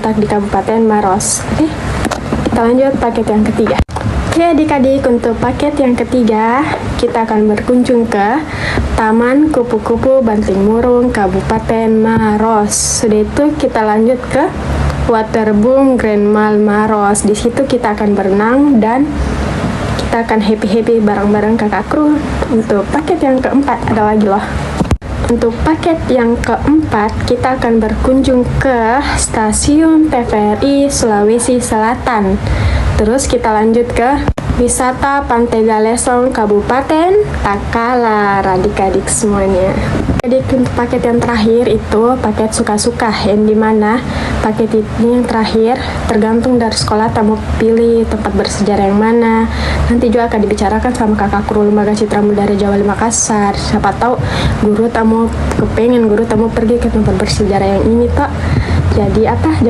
terletak di Kabupaten Maros. Oke, kita lanjut paket yang ketiga. Oke adik-adik, untuk paket yang ketiga kita akan berkunjung ke Taman Kupu-Kupu Banting Murung, Kabupaten Maros. Sudah itu kita lanjut ke Waterboom Grand Mall Maros. Di situ kita akan berenang dan kita akan happy-happy bareng-bareng kakak kru. Untuk paket yang keempat ada lagi loh. Untuk paket yang keempat kita akan berkunjung ke Stasiun TVRI Sulawesi Selatan. Terus kita lanjut ke wisata Pantai Galesong Kabupaten Takalar, adik-adik semuanya. Adik, untuk paket yang terakhir itu paket suka-suka, yang dimana paket ini yang terakhir tergantung dari sekolah tamu pilih tempat bersejarah yang mana. Nanti juga akan dibicarakan sama kakak kru Lembaga Citra Mudara Jawa Makassar. Siapa tahu guru tamu pergi ke tempat bersejarah yang ini toh. Jadi apa?